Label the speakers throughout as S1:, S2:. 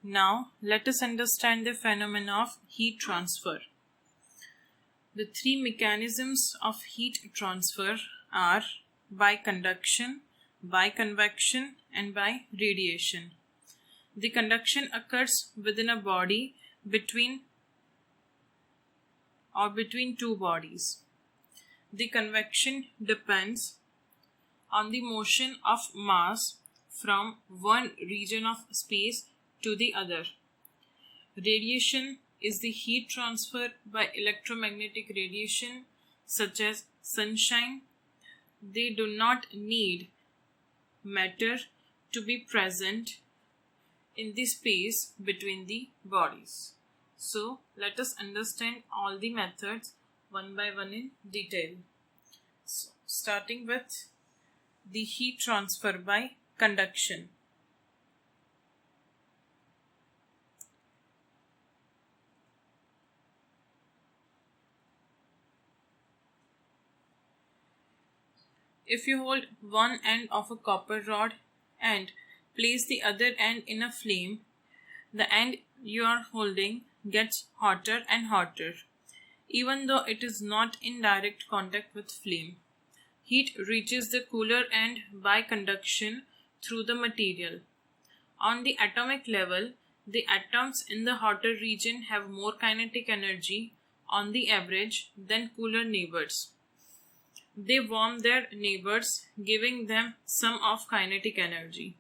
S1: Now let us understand the phenomena of heat transfer. The three mechanisms of heat transfer are by conduction, by convection, and by radiation. The conduction occurs within a body between two bodies. The convection depends on the motion of mass from one region of space to the other. Radiation is the heat transfer by electromagnetic radiation such as sunshine. They do not need matter to be present in the space between the bodies. So let us understand all the methods one by one in detail. So, starting with the heat transfer by conduction. If you hold one end of a copper rod and place the other end in a flame, the end you are holding gets hotter and hotter, even though it is not in direct contact with flame. Heat reaches the cooler end by conduction through the material. On the atomic level, the atoms in the hotter region have more kinetic energy on the average than cooler neighbors. They warm their neighbors, giving them some of kinetic energy.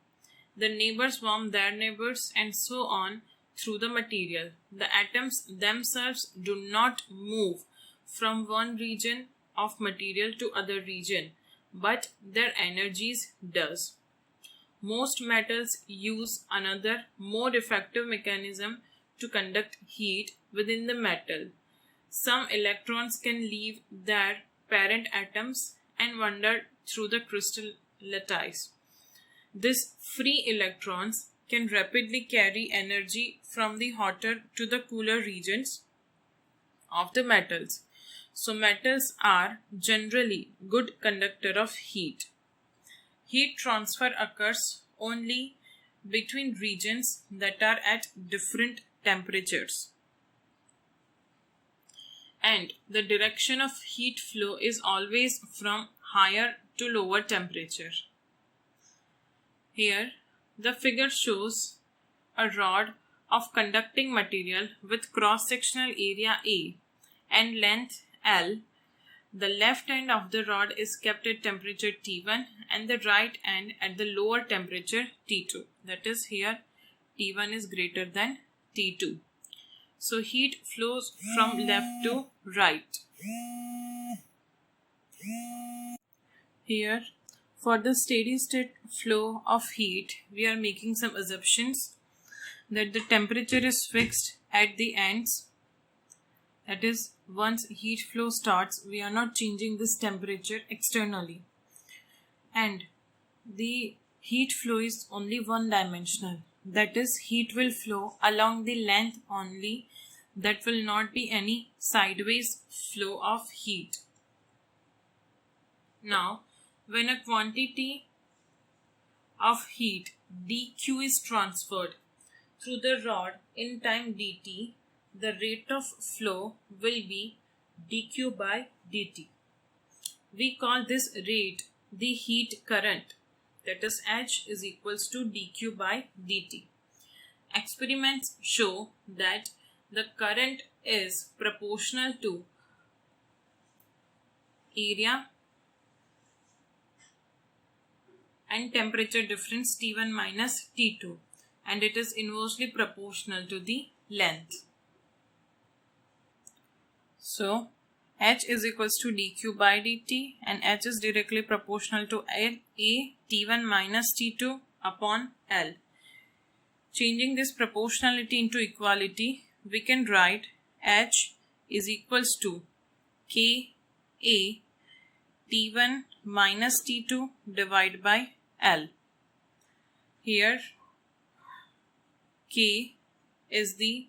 S1: The neighbors warm their neighbors, and so on through the material. The atoms themselves do not move from one region of material to other region, but their energies does. Most metals use another more effective mechanism to conduct heat within the metal. Some electrons can leave their parent atoms and wander through the crystal lattice. These free electrons can rapidly carry energy from the hotter to the cooler regions of the metals. So metals are generally good conductor of heat. Heat transfer occurs only between regions that are at different temperatures. And the direction of heat flow is always from higher to lower temperature. Here, the figure shows a rod of conducting material with cross-sectional area A and length L. The left end of the rod is kept at temperature T1 and the right end at the lower temperature T2. That is, here T1 is greater than T2. So heat flows from left to right. Here, for the steady state flow of heat, we are making some assumptions that the temperature is fixed at the ends. That is, once heat flow starts, we are not changing this temperature externally. And the heat flow is only one dimensional. That is, heat will flow along the length only. That will not be any sideways flow of heat. Now, when a quantity of heat dq is transferred through the rod in time dt, the rate of flow will be dq by dt. We call this rate the heat current. That is, H is equals to dq by dt. Experiments show that the current is proportional to area and temperature difference T1 minus T2, and it is inversely proportional to the length. So H is equals to dq by dt, and H is directly proportional to A T1 minus T2 upon L. Changing this proportionality into equality, we can write H is equals to K A T1 minus T2 divided by L. Here K is the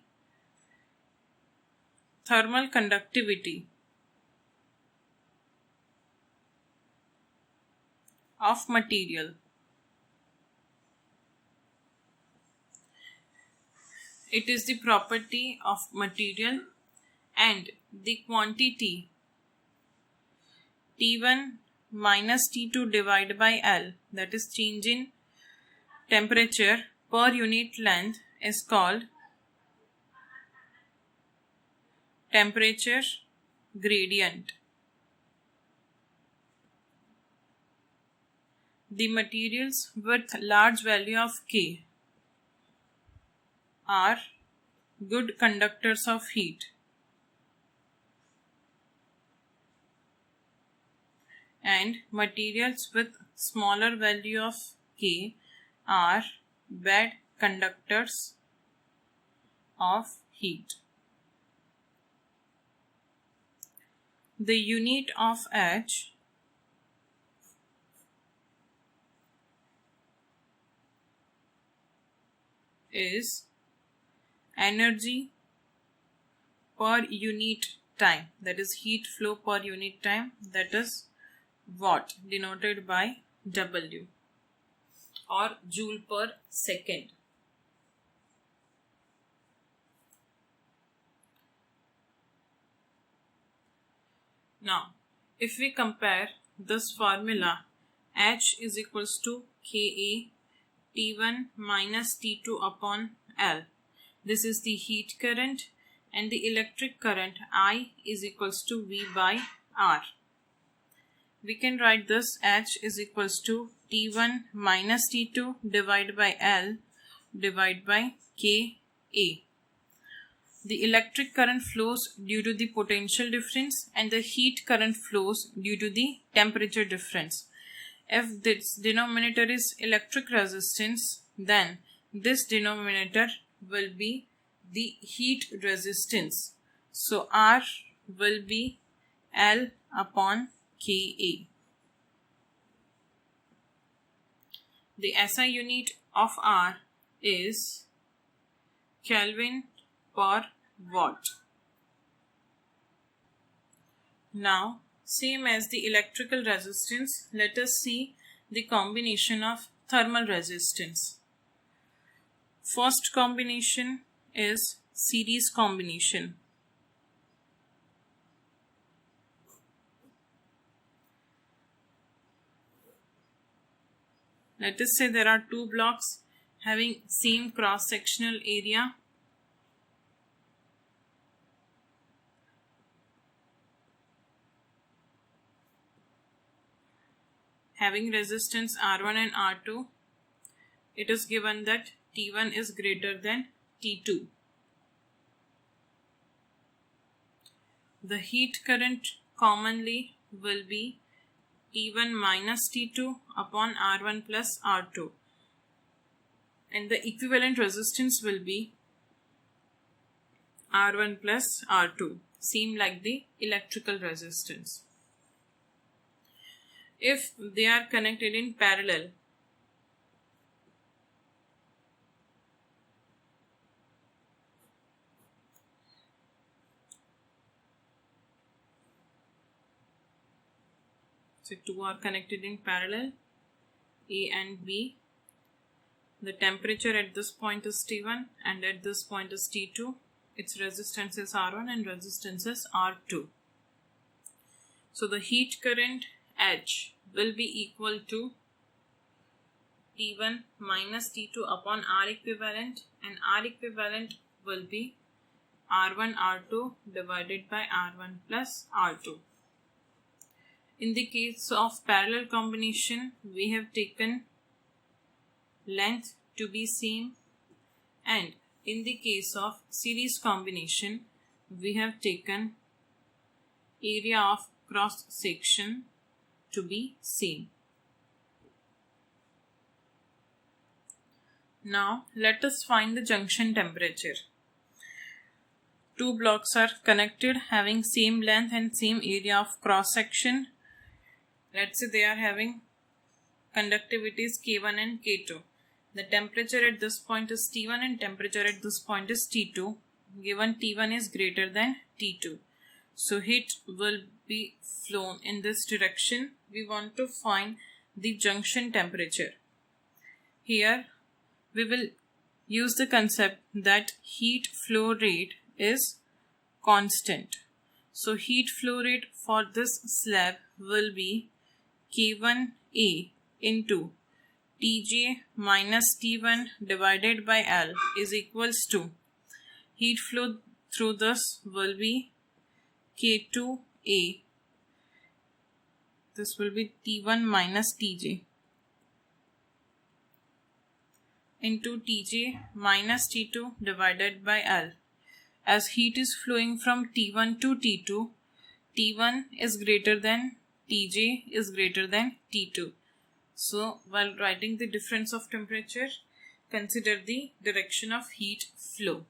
S1: thermal conductivity of material. It is the property of material, and the quantity T1 minus T2 divided by L, that is change in temperature per unit length, is called temperature gradient. The materials with large value of K are good conductors of heat, and materials with smaller value of K are bad conductors of heat. The unit of H is energy per unit time, that is heat flow per unit time, that is watt, denoted by W, or joule per second. Now, if we compare this formula, H is equals to Ka T1 minus T2 upon L. This is the heat current, and the electric current I is equals to V by R. We can write this H is equals to T1 minus T2 divided by L divided by Ka. The electric current flows due to the potential difference, and the heat current flows due to the temperature difference. If this denominator is electric resistance, then this denominator will be the heat resistance. So R will be L upon Ka. The SI unit of R is Kelvin per watt. Now, same as the electrical resistance, let us see the combination of thermal resistance. First combination is series combination. Let us say there are two blocks having same cross-sectional area. Having resistance R1 and R2, it is given that T1 is greater than T2. The heat current commonly will be T1 minus T2 upon R1 plus R2, and the equivalent resistance will be R1 plus R2, same like the electrical resistance. If they are connected in parallel, so two are connected in parallel, A and B. The temperature at this point is T1 and at this point is T2. Its resistance is R1 and resistance is R2. So the heat current H will be equal to T1 minus T2 upon R equivalent, and R equivalent will be R1 R2 divided by R1 plus R2. In the case of parallel combination, we have taken length to be same, and in the case of series combination, we have taken area of cross section to be same. Now let us find the junction temperature. Two blocks are connected having same length and same area of cross section. Let's say they are having conductivities K1 and K2. The temperature at this point is T1 and temperature at this point is T2. Given T1 is greater than T2. So heat will be flown in this direction. We want to find the junction temperature. Here we will use the concept that heat flow rate is constant. So heat flow rate for this slab will be K1A into Tj minus T1 divided by L is equals to heat flow through this will be K2A. This will be T1 minus Tj into Tj minus T2 divided by L. As heat is flowing from T1 to T2, T1 is greater than Tj is greater than T2. So, while writing the difference of temperature, consider the direction of heat flow.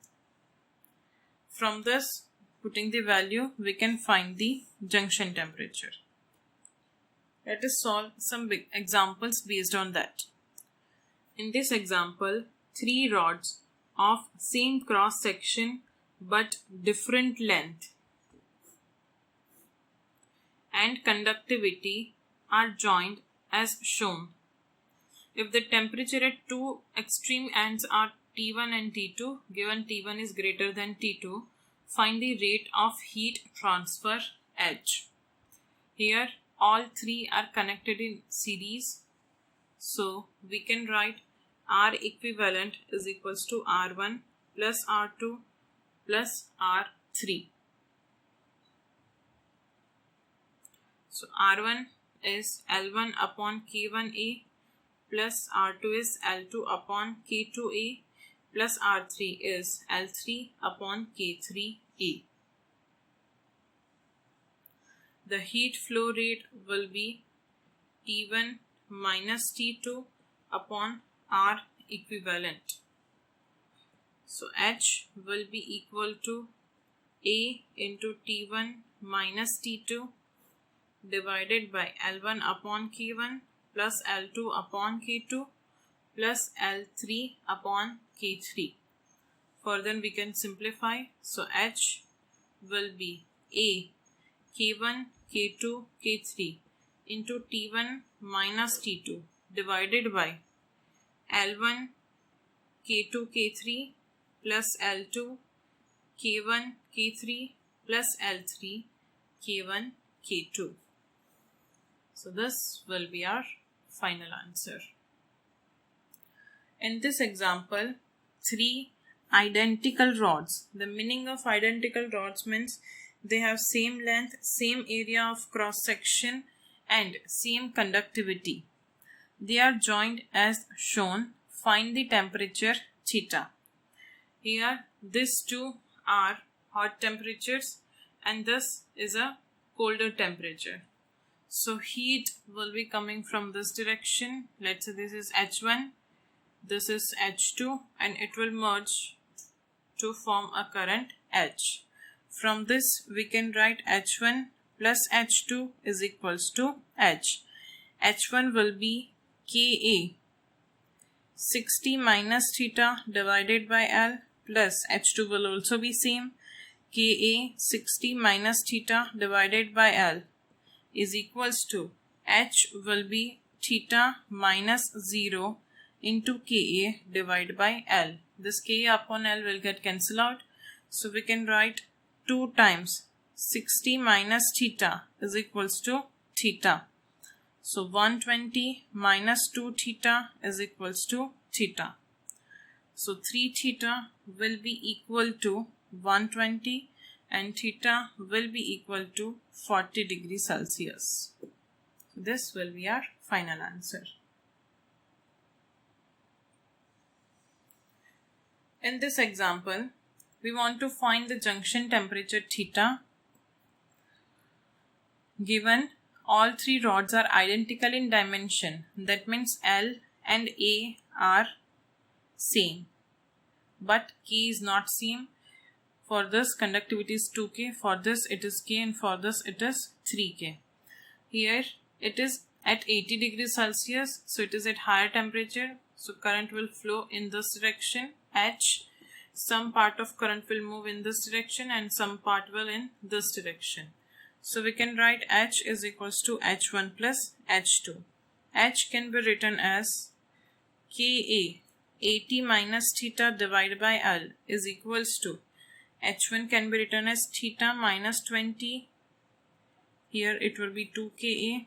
S1: From this, putting the value, we can find the junction temperature. Let us solve some big examples based on that. In this example, 3 rods of same cross section but different length and conductivity are joined as shown. If the temperature at two extreme ends are T1 and T2, given T1 is greater than T2, find the rate of heat transfer H. Here all 3 are connected in series, so we can write R equivalent is equals to R1 plus R2 plus R3. So R1 is L1 upon K1A plus R2 is L2 upon K2A plus R3 is L3 upon K3A. The heat flow rate will be T1 minus T2 upon R equivalent. So H will be equal to A into T1 minus T2 divided by L1 upon K1 plus L2 upon K2 plus L3 upon K3. Further we can simplify. So H will be A K1 K2 K3 into T1 minus T2 divided by L1 K2 K3 plus L2 K1 K3 plus L3 K1 K2. So this will be our final answer. In this example, 3 identical rods. The meaning of identical rods means they have same length, same area of cross section and same conductivity. They are joined as shown. Find the temperature theta. Here these 2 are hot temperatures and this is a colder temperature. So heat will be coming from this direction. Let's say this is H1, this is H2 and it will merge to form a current H. From this we can write H1 plus H2 is equals to H. H1 will be Ka 60 minus theta divided by L plus H2 will also be same. Ka 60 minus theta divided by L is equals to H will be theta minus 0 into Ka divided by L. This Ka upon L will get cancelled out. So we can write 2 times 60 minus theta is equals to theta. So 120 minus 2 theta is equals to theta. So 3 theta will be equal to 120 and theta will be equal to 40 degrees Celsius. This will be our final answer. In this example, we want to find the junction temperature theta. Given all 3 rods are identical in dimension, that means L and A are same, but K is not same. For this conductivity is 2K, for this it is K and for this it is 3K. Here it is at 80 degrees Celsius, so it is at higher temperature, so current will flow in this direction H. Some part of current will move in this direction and some part will in this direction. So we can write H is equals to H1 plus H2. H can be written as Ka 80 minus theta divided by L is equals to H1 can be written as theta minus 20. Here it will be 2 Ka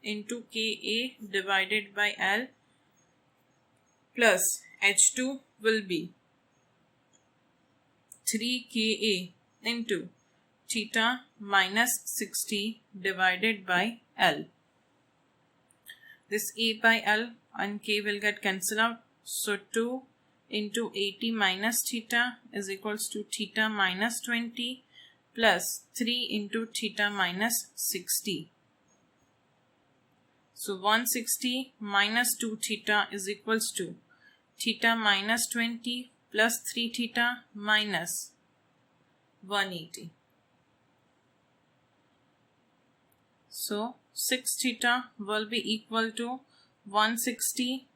S1: into Ka divided by L plus H2 will be 3 Ka into theta minus 60 divided by L. This A by L and K will get cancelled out. So 2 into 80 minus theta is equals to theta minus 20 plus 3 into theta minus 60. So 160 minus 2 theta is equals to theta minus 20 plus 3 theta minus 180. So 6 theta will be equal to 160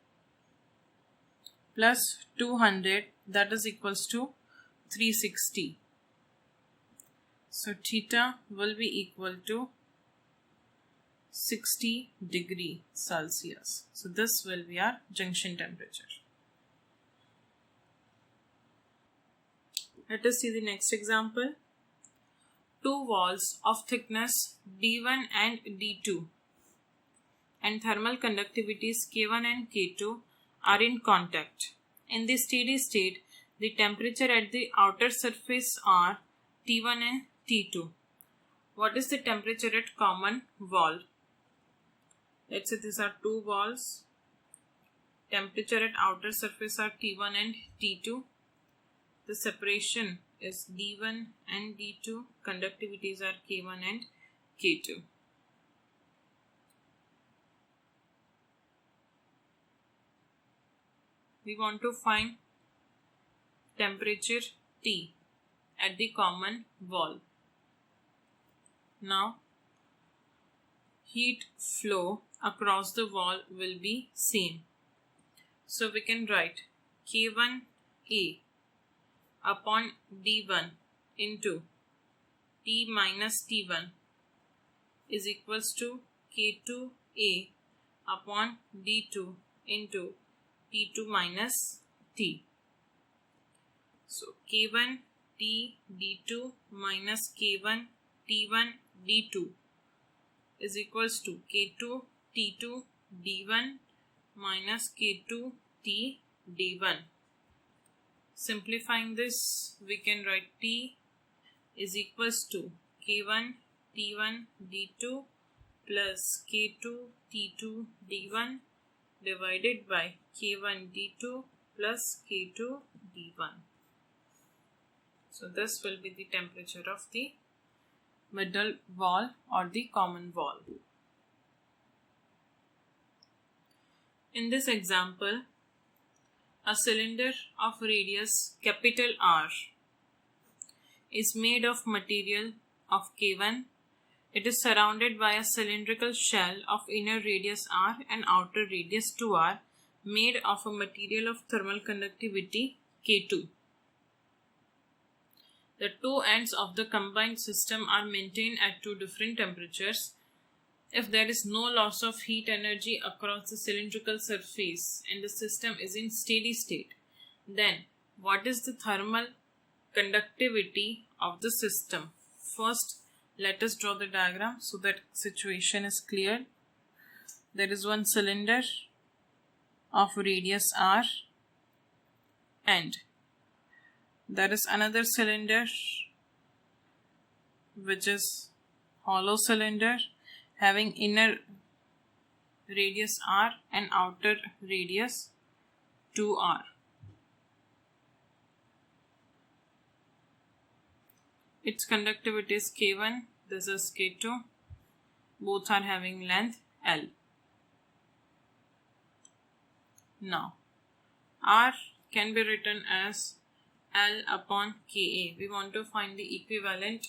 S1: plus 200, that is equals to 360. So theta will be equal to 60 degree Celsius. So this will be our junction temperature. Let us see the next example. Two walls of thickness D1 and D2 and thermal conductivities K1 and K2 are in contact. In the steady state, the temperature at the outer surface are T1 and T2. What is the temperature at common wall? Let's say these are two walls. Temperature at outer surface are T1 and T2. The separation is D1 and D2. Conductivities are K1 and K2. We want to find temperature T at the common wall. Now, heat flow across the wall will be same. So we can write K1A upon D1 into T minus T1 is equals to K2A upon D2 into T2 minus T. So K1 T D2 minus K1 T1 D2 is equals to K2 T2 D1 minus K2 T D1. Simplifying this, we can write T is equals to K1 T1 D2 plus K2 T2 D1 divided by K1 D2 plus K2 D1. So this will be the temperature of the middle wall or the common wall. In this example, a cylinder of radius capital R is made of material of K1. It is surrounded by a cylindrical shell of inner radius R and outer radius 2R made of a material of thermal conductivity K2. The two ends of the combined system are maintained at two different temperatures. If there is no loss of heat energy across the cylindrical surface and the system is in steady state, then what is the thermal conductivity of the system? First, let us draw the diagram so that situation is clear. There is one cylinder of radius R and there is another cylinder which is hollow cylinder having inner radius R and outer radius 2R. Its conductivity is K1, this is K2. Both are having length L. Now, R can be written as L upon Ka. We want to find the equivalent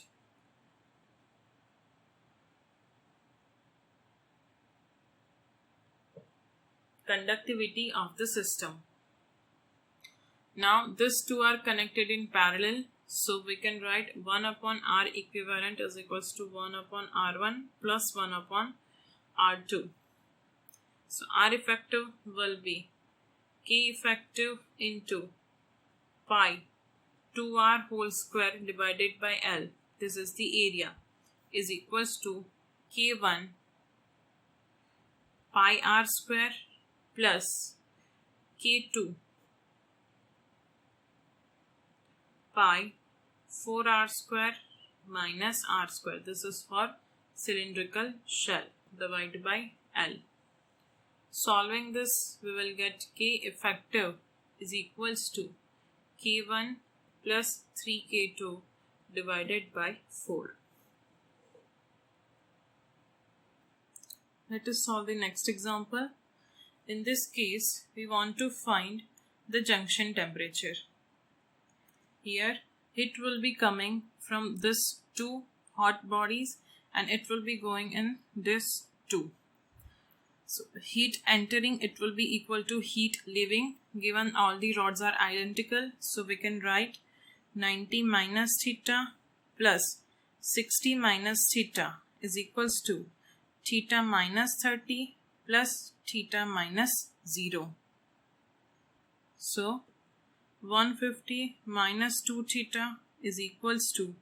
S1: conductivity of the system. Now, these two are connected in parallel. So we can write 1 upon R equivalent is equals to 1 upon R1 plus 1 upon R2. So R effective will be K effective into pi 2r whole square divided by L, this is the area, is equals to K1 pi r square plus K2 pi 4r square minus r square. This is for cylindrical shell, divided by L. Solving this, we will get K effective is equals to K1 plus 3K2 divided by 4. Let us solve the next example. In this case, we want to find the junction temperature. Here, heat will be coming from this two hot bodies and it will be going in this two. So heat entering, it will be equal to heat leaving, given all the rods are identical. So we can write 90 minus theta plus 60 minus theta is equals to theta minus 30 plus theta minus 0. So 150 minus 2 theta is equals to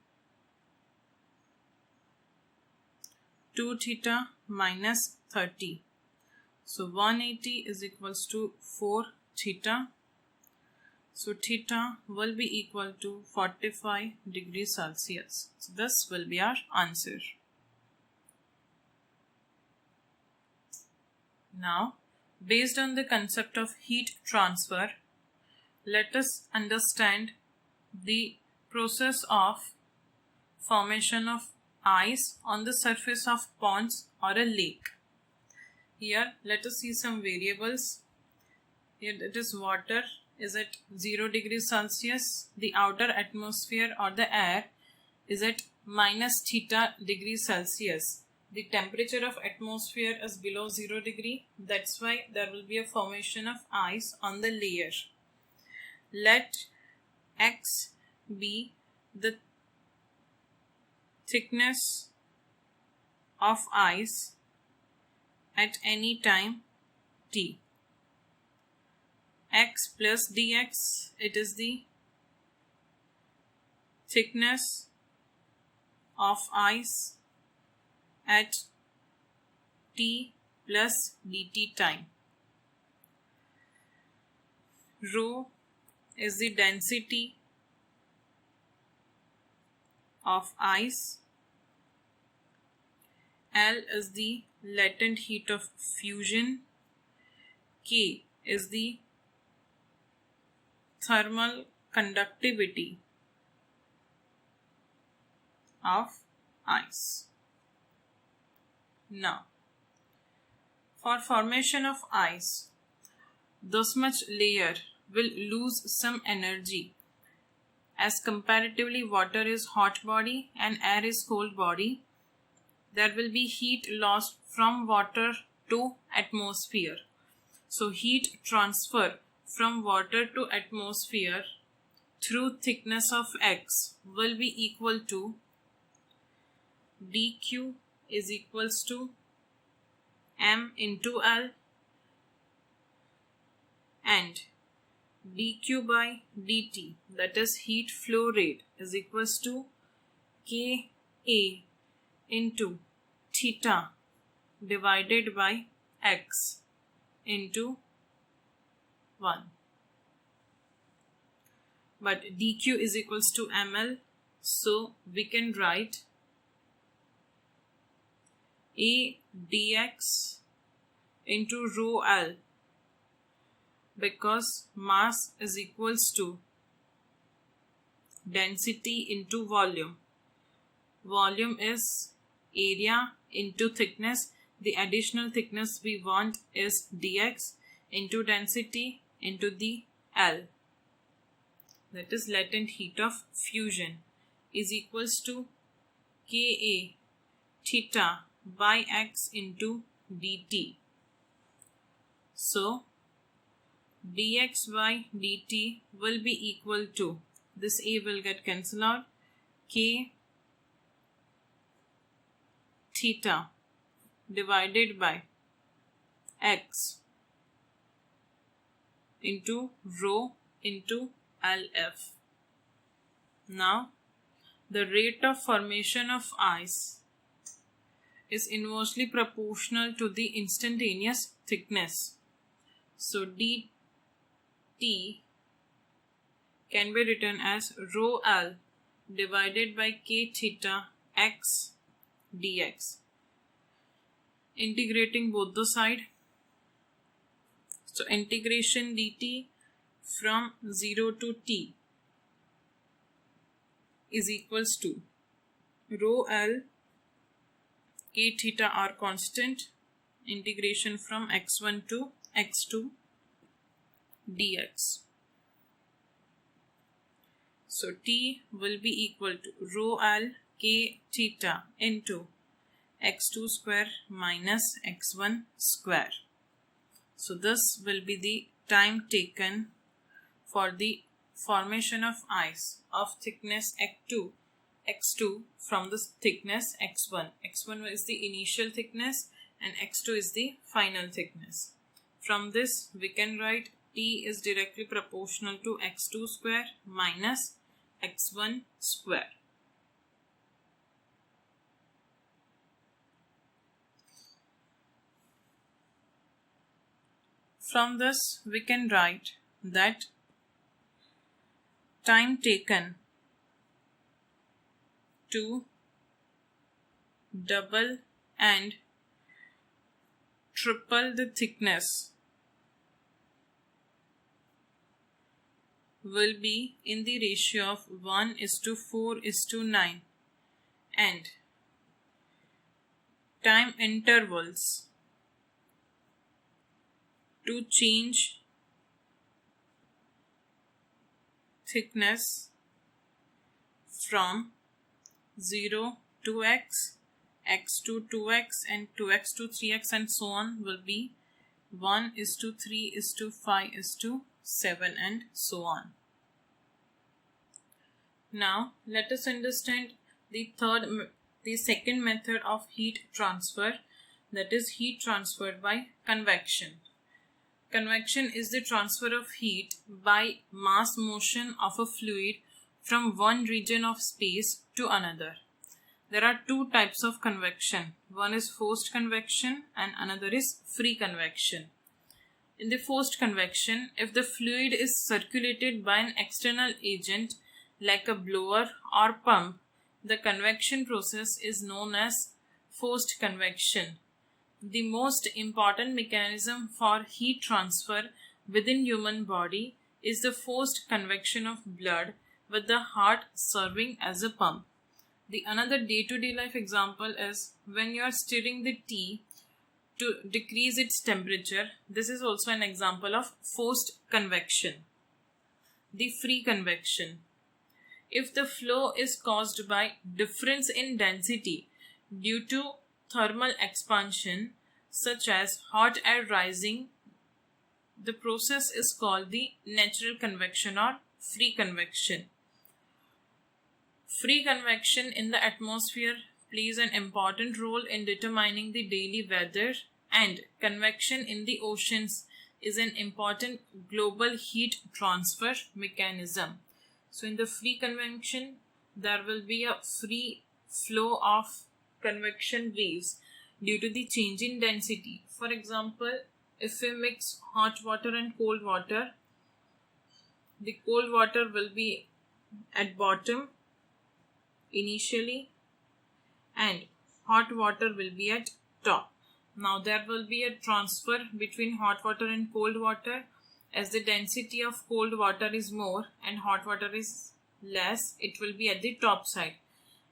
S1: 2 theta minus 30. So 180 is equals to 4 theta. So theta will be equal to 45 degrees Celsius. So this will be our answer. Now, based on the concept of heat transfer, let us understand the process of formation of ice on the surface of ponds or a lake. Here, let us see some variables. Here it is water is at 0 degrees Celsius. The outer atmosphere or the air is at minus theta degrees Celsius. The temperature of atmosphere is below 0 degree. That's why there will be a formation of ice on the layer. Let X be the thickness of ice at any time t. X plus dx, it is the thickness of ice at t plus dt time. Rho is the density of ice. L is the latent heat of fusion. K is the thermal conductivity of ice. Now, for formation of ice, this much layer will lose some energy, as comparatively water is hot body and air is cold body. There will be heat lost from water to atmosphere. So heat transfer from water to atmosphere through thickness of X will be equal to dq is equals to m into L, and dq by dt, that is heat flow rate, is equals to Ka into theta divided by X into 1. But dq is equals to ml, so we can write A dx into rho L, because mass is equals to density into volume. Volume is area into thickness. The additional thickness we want is dx into density into the L, that is latent heat of fusion, is equals to Ka theta by X into dt. So dx by dt will be equal to, this A will get cancelled out, K theta divided by X into rho into LF. Now, the rate of formation of ice is inversely proportional to the instantaneous thickness. So dt can be written as rho L divided by k theta x dx. Integrating both the side. So integration dt from 0 to t is equals to rho L, k theta are constant, integration from x1 to x2 dx. So t will be equal to rho L k theta into x2 square minus x1 square. So this will be the time taken for the formation of ice of thickness x2 from the thickness x1. x1 is the initial thickness and x2 is the final thickness. From this we can write t is directly proportional to x2 square minus x1 square. From this we can write that time taken to double and triple the thickness will be in the ratio of 1:4:9, and time intervals to change thickness from 0 to x, x to 2x and 2x to 3x and so on will be 1:3:5:7 and so on. Now let us understand the second method of heat transfer, that is heat transferred by convection. Convection is the transfer of heat by mass motion of a fluid from one region of space to another. There are two types of convection. One is forced convection and another is free convection. In the forced convection, if the fluid is circulated by an external agent like a blower or pump, the convection process is known as forced convection. The most important mechanism for heat transfer within human body is the forced convection of blood, with the heart serving as a pump. The another day-to-day life example is when you are stirring the tea to decrease its temperature. This is also an example of forced convection. The free convection. If the flow is caused by difference in density due to thermal expansion, such as hot air rising, the process is called the natural convection or free convection. Free convection in the atmosphere plays an important role in determining the daily weather, and convection in the oceans is an important global heat transfer mechanism. So in the free convection, there will be a free flow of convection waves due to the change in density. For example, if we mix hot water and cold water, the cold water will be at bottom initially and hot water will be at top. Now there will be a transfer between hot water and cold water. As the density of cold water is more and hot water is less, it will be at the top side.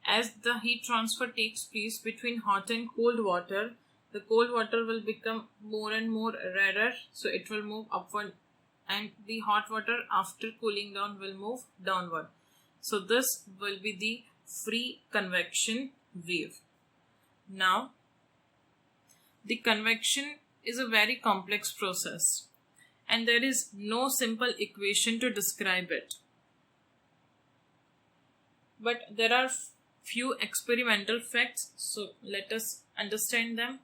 S1: As the heat transfer takes place between hot and cold water, the cold water will become more and more rarer, so it will move upward, and the hot water after cooling down will move downward. So this will be the free convection wave. Now, the convection is a very complex process and there is no simple equation to describe it. But there are few experimental facts, so let us understand them.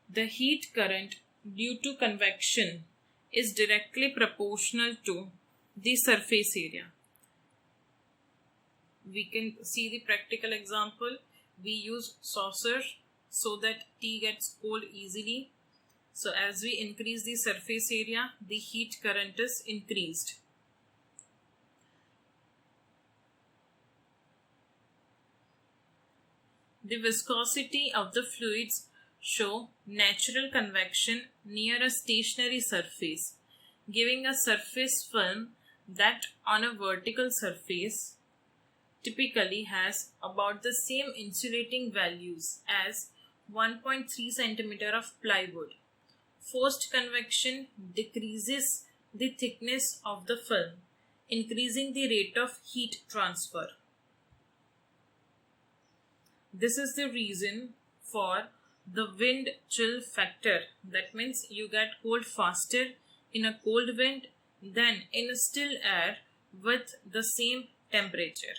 S1: The heat current due to convection is directly proportional to the surface area. We can see the practical example. We use saucer so that tea gets cold easily. So as we increase the surface area, the heat current is increased. The viscosity of the fluids show natural convection near a stationary surface, giving a surface film that on a vertical surface typically has about the same insulating values as 1.3 cm of plywood. Forced convection decreases the thickness of the film, increasing the rate of heat transfer. This is the reason for the wind chill factor. That means you get cold faster in a cold wind than in a still air with the same temperature.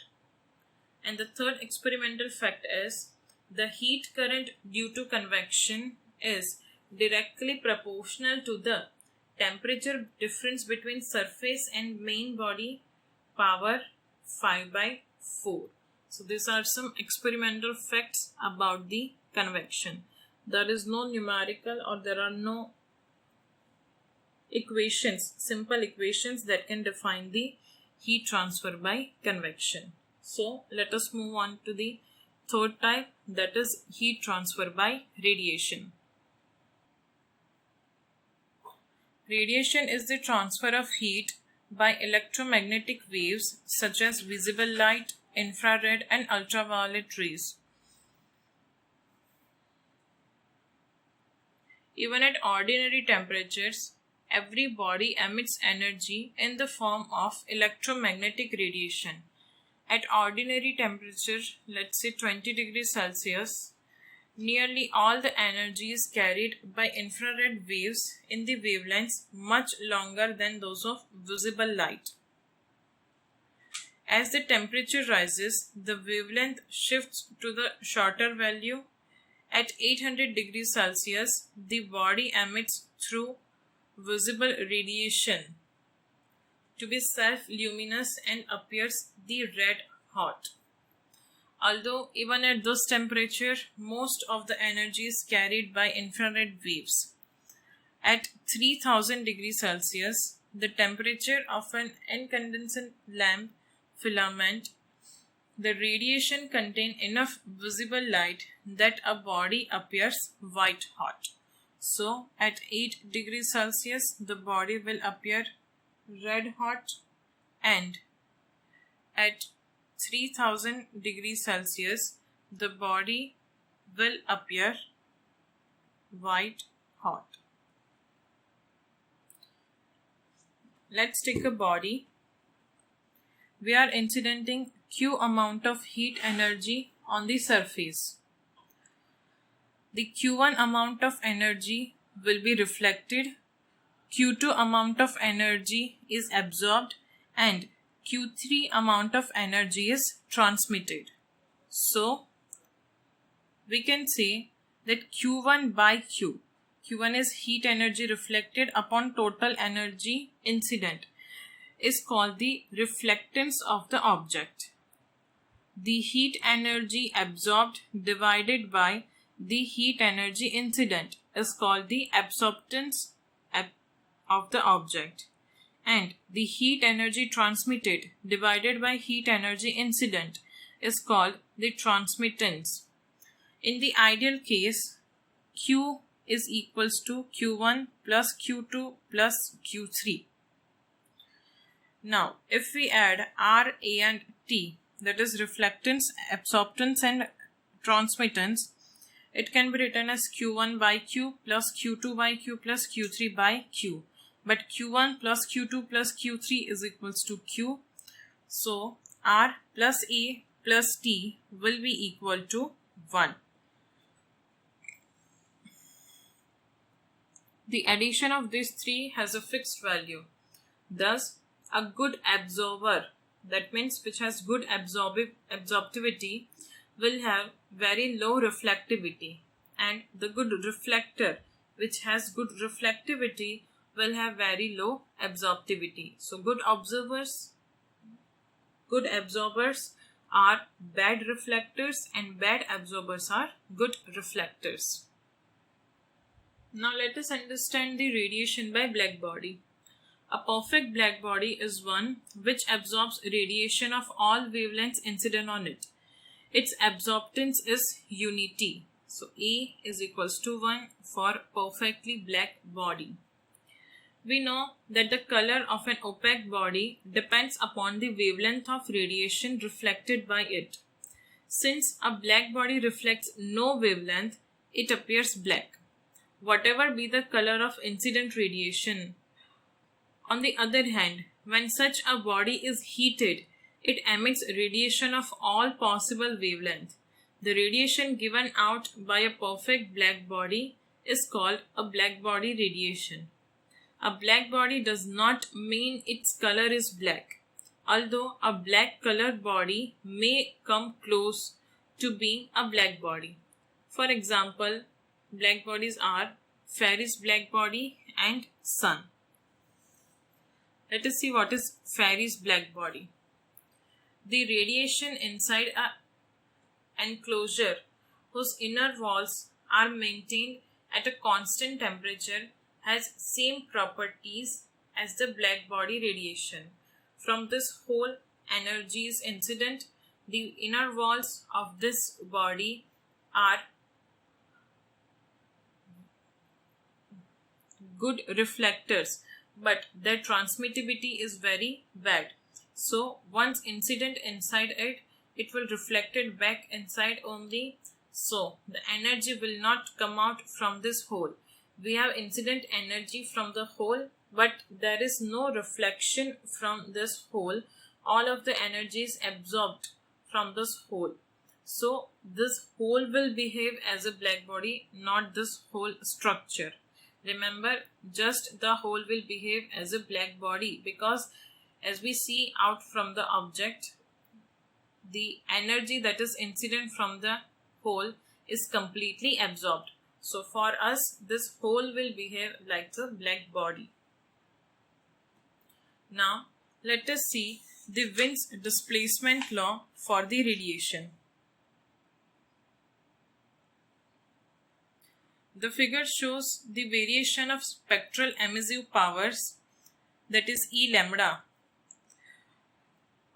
S1: And the third experimental fact is the heat current due to convection is directly proportional to the temperature difference between surface and main body, power 5/4. So these are some experimental facts about the convection. There is no numerical or there are no equations, simple equations that can define the heat transfer by convection. So let us move on to the third type, that is heat transfer by radiation. Radiation is the transfer of heat by electromagnetic waves such as visible light, infrared and ultraviolet rays. Even at ordinary temperatures, every body emits energy in the form of electromagnetic radiation. At ordinary temperature, let's say 20 degrees Celsius, nearly all the energy is carried by infrared waves in the wavelengths much longer than those of visible light. As the temperature rises, the wavelength shifts to the shorter value. At 800 degrees Celsius, the body emits through visible radiation to be self-luminous and appears the red hot. Although even at this temperature, most of the energy is carried by infrared waves. At 3000 degrees Celsius, the temperature of an incandescent lamp filament, the radiation contains enough visible light that a body appears white hot. So at 8 degrees Celsius, the body will appear red hot, and at 3000 degrees Celsius, the body will appear white hot. Let's take a body. We are incidenting Q amount of heat energy on the surface. The Q1 amount of energy will be reflected, Q2 amount of energy is absorbed, and Q3 amount of energy is transmitted. So we can say that Q1 by Q. Q1 is heat energy reflected upon total energy incident, is called the reflectance of the object. The heat energy absorbed divided by the heat energy incident is called the absorptance of the object, and the heat energy transmitted divided by heat energy incident is called the transmittance. In the ideal case, Q is equals to Q1 plus Q2 plus Q3. Now, if we add R, A and T, that is reflectance, absorptance and transmittance, it can be written as Q1 by Q plus Q2 by Q plus Q3 by Q. But Q1 plus Q2 plus Q3 is equals to Q. So, R plus A plus T will be equal to 1. The addition of these three has a fixed value. Thus, a good absorber, that means which has good absorptivity, will have very low reflectivity, and the good reflector, which has good reflectivity, will have very low absorptivity. So good absorbers are bad reflectors and bad absorbers are good reflectors. Now let us understand the radiation by black body. A perfect black body is one which absorbs radiation of all wavelengths incident on it. Its absorptance is unity. So A is equals to 1 for perfectly black body. We know that the color of an opaque body depends upon the wavelength of radiation reflected by it. Since a black body reflects no wavelength, it appears black, whatever be the color of incident radiation. On the other hand, when such a body is heated, it emits radiation of all possible wavelengths. The radiation given out by a perfect black body is called a black body radiation. A black body does not mean its color is black, although a black colored body may come close to being a black body. For example, black bodies are Ferris black body and Sun. Let us see what is Ferris black body. The radiation inside an enclosure whose inner walls are maintained at a constant temperature has same properties as the black body radiation. From this whole energy is incident, the inner walls of this body are good reflectors, but their transmittivity is very bad. So once incident inside it, it will reflect it back inside only. So the energy will not come out from this hole. We have incident energy from the hole, but there is no reflection from this hole. All of the energy is absorbed from this hole. So this hole will behave as a black body, not this whole structure. Remember, just the hole will behave as a black body, because as we see out from the object, the energy that is incident from the hole is completely absorbed. So for us, this hole will behave like the black body. Now let us see the Wien's displacement law for the radiation. The figure shows the variation of spectral emissive powers, that is E lambda,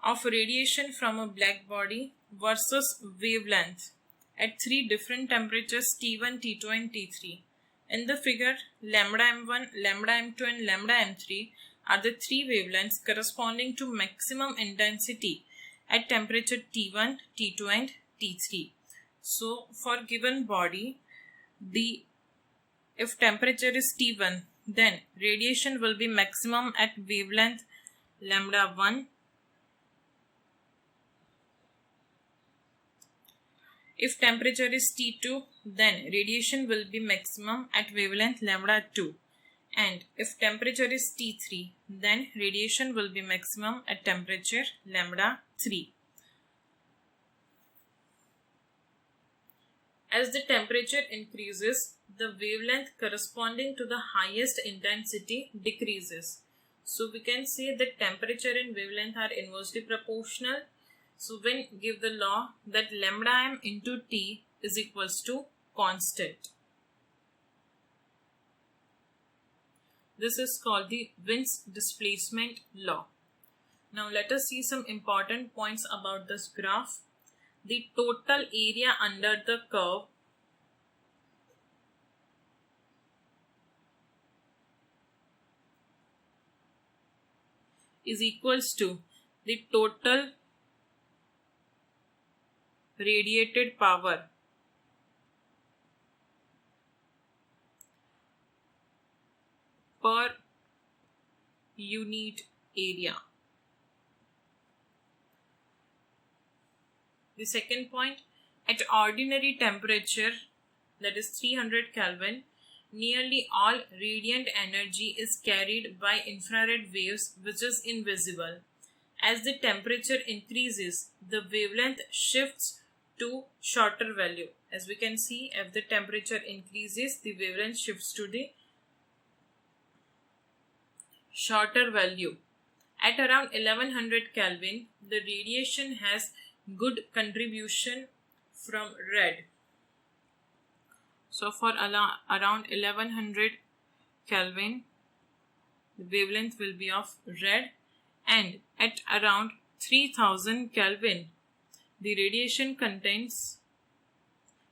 S1: of radiation from a black body versus wavelength at three different temperatures T1, T2 and T3. In the figure, lambda m1, lambda m2 and lambda m3 are the three wavelengths corresponding to maximum intensity at temperature T1, T2 and T3. So for given body, if temperature is T1, then radiation will be maximum at wavelength lambda 1. If temperature is T2, then radiation will be maximum at wavelength lambda 2. And if temperature is T3, then radiation will be maximum at temperature lambda 3. As the temperature increases, the wavelength corresponding to the highest intensity decreases. So we can say that temperature and wavelength are inversely proportional. So when give the law that lambda m into T is equals to constant. This is called the Wien's displacement law. Now let us see some important points about this graph. The total area under the curve is equals to the total radiated power per unit area. The second point, at ordinary temperature, that is 300 Kelvin, nearly all radiant energy is carried by infrared waves, which is invisible. As the temperature increases, the wavelength shifts to shorter value. As we can see, if the temperature increases, the wavelength shifts to the shorter value. shorter value. At around 1100 Kelvin, the radiation has good contribution from red. So for around 1100 Kelvin, the wavelength will be of red, and at around 3000 Kelvin, the radiation contains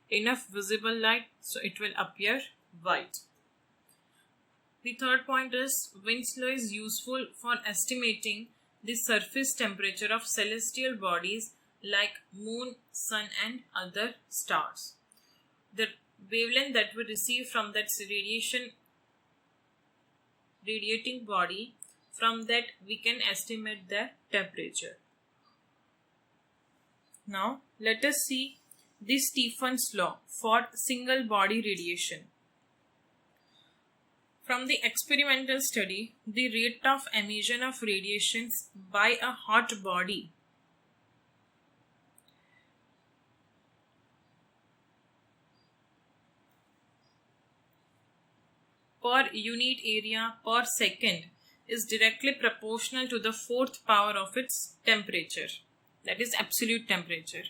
S1: enough visible light, so it will appear white. The third point is Winslow is useful for estimating the surface temperature of celestial bodies like moon, sun and other stars. The wavelength that we receive from that radiating body, from that we can estimate the temperature. Now let us see the Stephen's law for single body radiation. From the experimental study, the rate of emission of radiations by a hot body per unit area per second is directly proportional to the fourth power of its temperature, that is absolute temperature.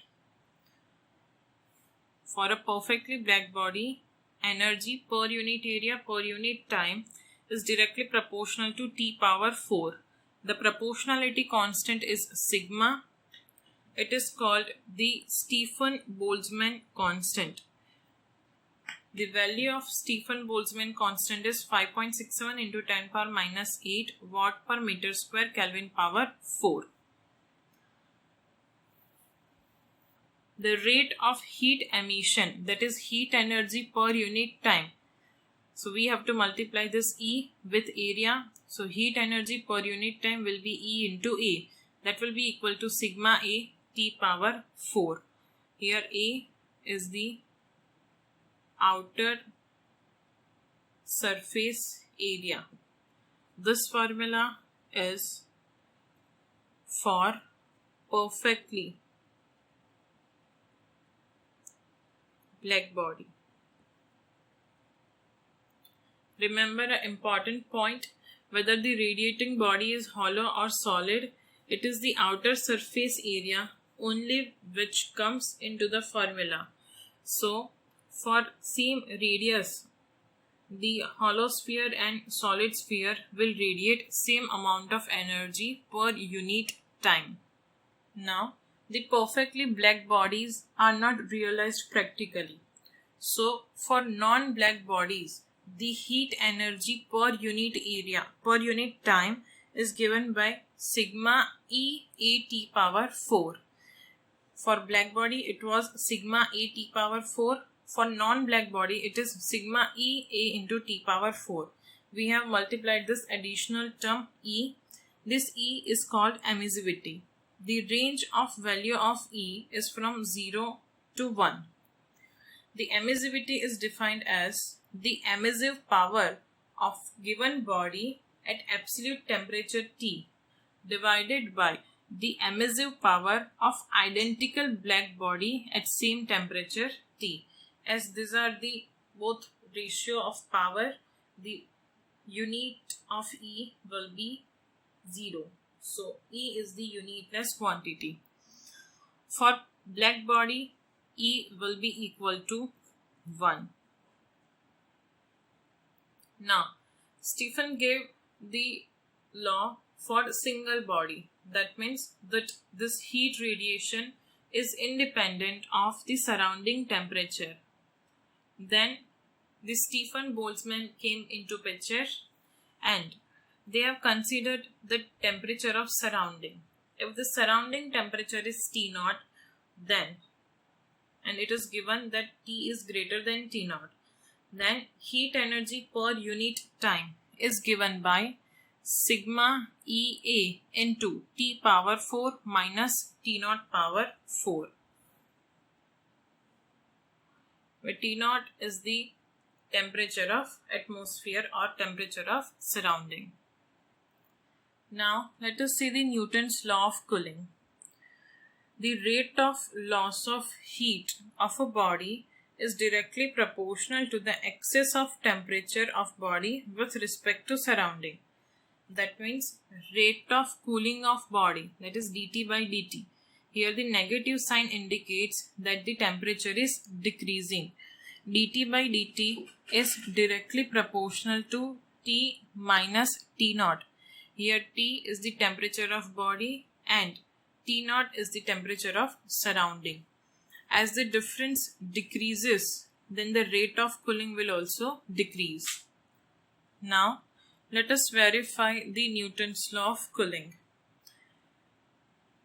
S1: For a perfectly black body, energy per unit area per unit time is directly proportional to T power 4. The proportionality constant is sigma. It is called the Stephen-Boltzmann constant. The value of Stephen-Boltzmann constant is 5.67 into 10 power minus 8 watt per meter square Kelvin power 4. The rate of heat emission, that is heat energy per unit time. So we have to multiply this E with area. So heat energy per unit time will be E into A. That will be equal to sigma A T power 4. Here A is the outer surface area. This formula is for perfectly black body. Remember an important point, whether the radiating body is hollow or solid, it is the outer surface area only which comes into the formula. So for same radius, the hollow sphere and solid sphere will radiate same amount of energy per unit time. Now the perfectly black bodies are not realized practically. So for non-black bodies, the heat energy per unit area per unit time is given by sigma E A T power 4. For black body it was sigma A T power 4. For non-black body it is sigma E A into T power 4. We have multiplied this additional term E. This E is called emissivity. The range of value of E is from 0 to 1. The emissivity is defined as the emissive power of given body at absolute temperature T divided by the emissive power of identical black body at same temperature T. As these are the both ratio of power, the unit of E will be 0. So E is the unitless quantity. For black body, E will be equal to 1. Now, Stephen gave the law for single body. That means that this heat radiation is independent of the surrounding temperature. Then the Stephen-Boltzmann came into picture and they have considered the temperature of surrounding. If the surrounding temperature is T0, then, and it is given that T is greater than T0, then heat energy per unit time is given by sigma EA into T power 4 minus T0 power 4, where T0 is the temperature of atmosphere or temperature of surrounding. Now let us see the Newton's law of cooling. The rate of loss of heat of a body is directly proportional to the excess of temperature of body with respect to surrounding. That means rate of cooling of body, that is dt by dt. Here the negative sign indicates that the temperature is decreasing. dt by dt is directly proportional to T minus T naught. Here T is the temperature of body and T naught is the temperature of surrounding. As the difference decreases, then the rate of cooling will also decrease. Now, let us verify the Newton's law of cooling.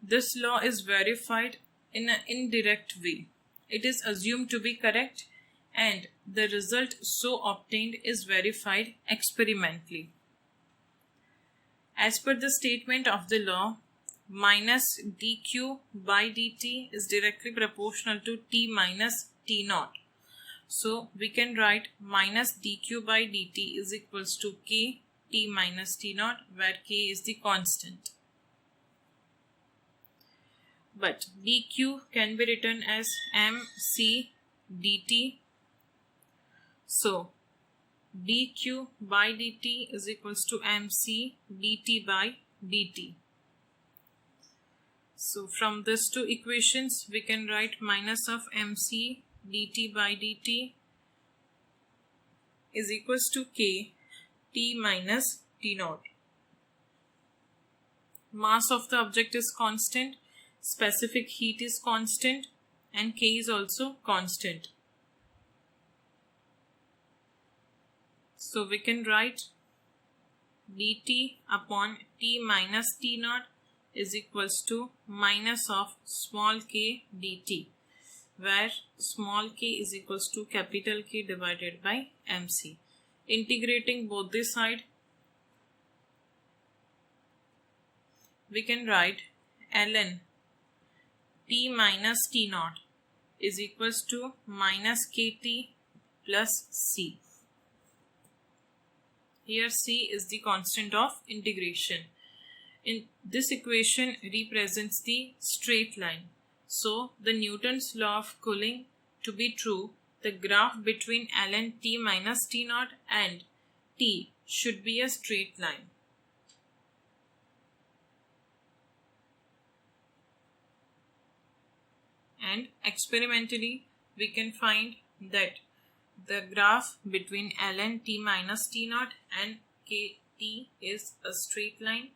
S1: This law is verified in an indirect way. It is assumed to be correct and the result so obtained is verified experimentally. As per the statement of the law, minus dq by dt is directly proportional to T minus T naught. So we can write minus dq by dt is equals to k T minus T naught, where k is the constant. But dq can be written as mc dt. So dq by dt is equals to mc dt by dt. So from these two equations we can write minus of mc dt by dt is equals to k T minus T naught. Mass of the object is constant, specific heat is constant, and k is also constant. So we can write dt upon T minus T naught is equals to minus of small k dt, where small k is equals to capital K divided by mc. Integrating both the side, we can write ln T minus T naught is equals to minus kt plus c. Here c is the constant of integration. In this equation represents the straight line. So the Newton's law of cooling to be true, the graph between ln T minus T naught and T should be a straight line. And experimentally we can find that the graph between ln T minus T naught and kt is a straight line.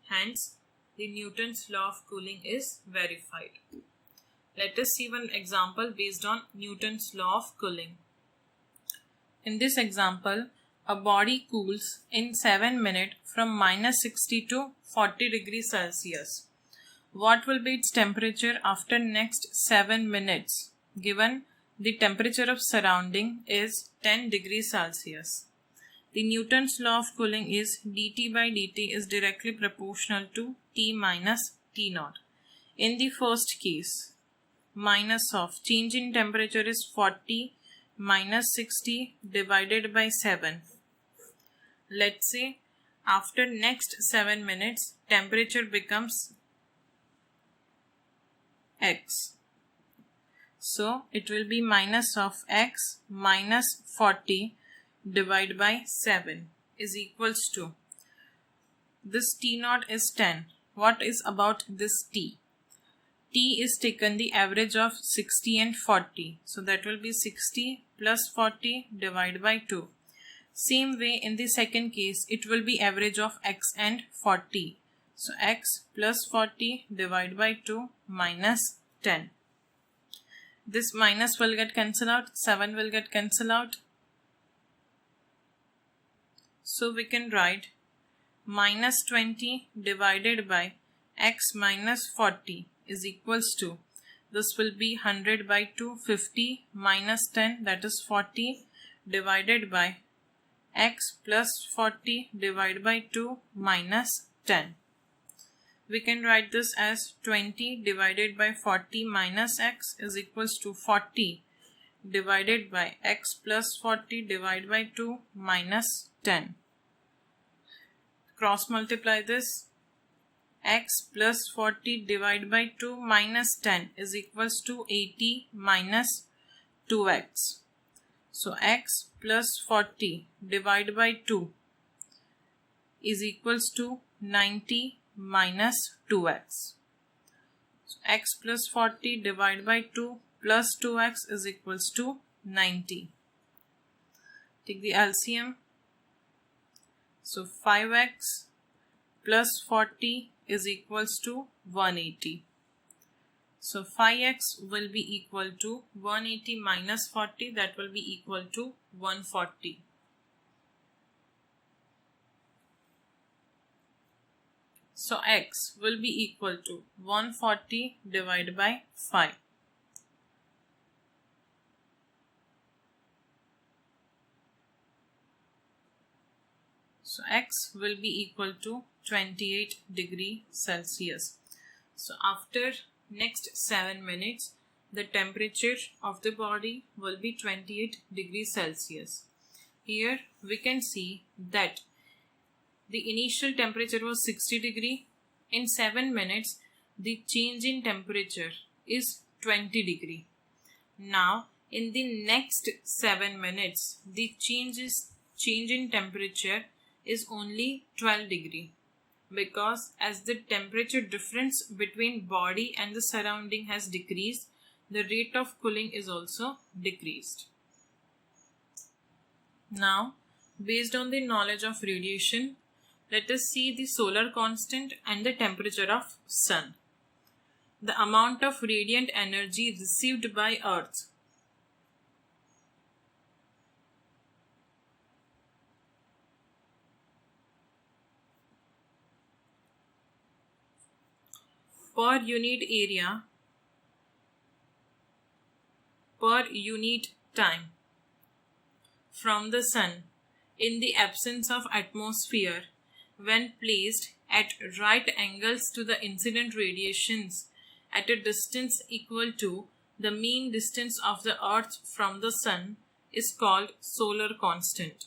S1: Hence the Newton's law of cooling is verified. Let us see one example based on Newton's law of cooling. In this example, a body cools in 7 minutes from minus 60 to 40 degrees Celsius. What will be its temperature after next 7 minutes, given the temperature of surrounding is 10 degrees Celsius? The Newton's law of cooling is dt by dt is directly proportional to T minus T naught. In the first case, minus of change in temperature is 40 minus 60 divided by 7. Let's say after next 7 minutes temperature becomes x. So it will be minus of x minus 40 divided by 7 is equals to, this T naught is 10. What is about this T? T is taken the average of 60 and 40. So that will be 60 plus 40 divided by 2. Same way in the second case it will be average of x and 40. So x plus 40 divided by 2 minus 10. This minus will get cancelled out, 7 will get cancelled out. So we can write minus 20 divided by x minus 40 is equals to, this will be 100 by 2, 50 minus 10, that is 40 divided by x plus 40 divided by 2 minus 10. We can write this as 20 divided by 40 minus x is equals to 40 divided by x plus 40 divided by 2 minus 10. Cross multiply this. X plus 40 divided by 2 minus 10 is equals to 80 minus 2x. So x plus 40 divided by 2 is equals to 90 minus 2x. So x plus 40 divided by 2 plus 2x is equals to 90. Take the LCM. So 5x plus 40 is equals to 180. So 5x will be equal to 180 minus 40, that will be equal to 140. So x will be equal to 140 divided by 5. So x will be equal to 28 degree Celsius. So after next 7 minutes, the temperature of the body will be 28 degrees Celsius. Here we can see that the initial temperature was 60 degree. In 7 minutes, the change in temperature is 20 degree. Now, in the next 7 minutes, the change in temperature is only 12 degree. Because as the temperature difference between body and the surrounding has decreased, the rate of cooling is also decreased. Now, based on the knowledge of radiation, let us see the solar constant and the temperature of sun. The amount of radiant energy received by Earth. Per unit area, per unit time from the sun in the absence of atmosphere when placed at right angles to the incident radiations at a distance equal to the mean distance of the earth from the sun is called solar constant.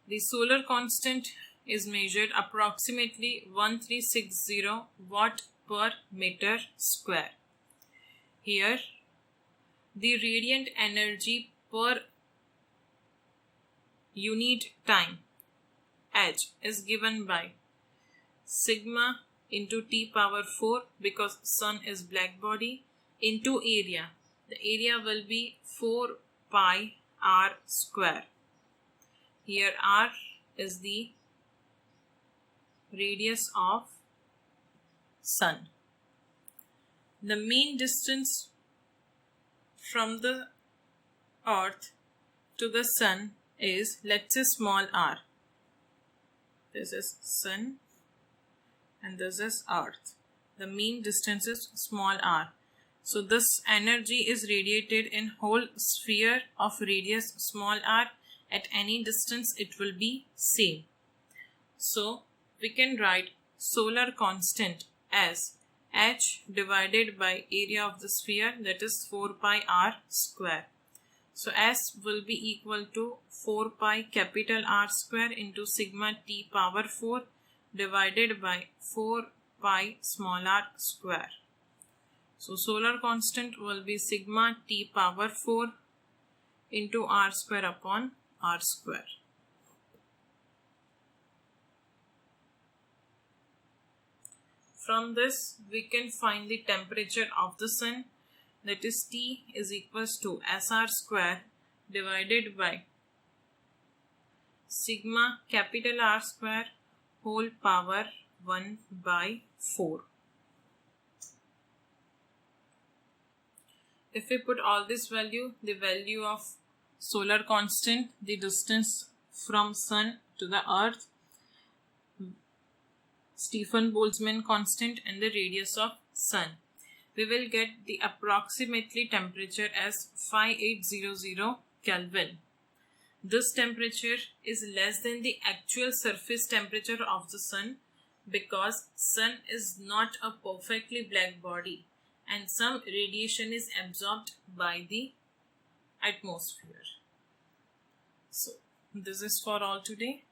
S1: The solar constant is measured approximately 1360 watt per meter square. Here, the radiant energy per unit time H is given by sigma into T power 4 because sun is black body into area. The area will be 4 pi r square. Here r is the radius of sun. The mean distance from the earth to the sun is, let's say, small r. This is sun and this is earth. The mean distance is small r. So this energy is radiated in whole sphere of radius small r. At any distance it will be same. So we can write solar constant as H divided by area of the sphere, that is 4 pi r square. So S will be equal to 4 pi capital R square into sigma T power 4 divided by 4 pi small r square. So solar constant will be sigma T power 4 into R square upon R square. From this, we can find the temperature of the sun, that is T is equals to SR square divided by sigma capital R square whole power 1 by 4. If we put all this value, the value of solar constant, the distance from sun to the earth, Stefan Boltzmann constant and the radius of sun, we will get the approximately temperature as 5800 Kelvin. This temperature is less than the actual surface temperature of the sun because sun is not a perfectly black body and some radiation is absorbed by the atmosphere. So this is for all today.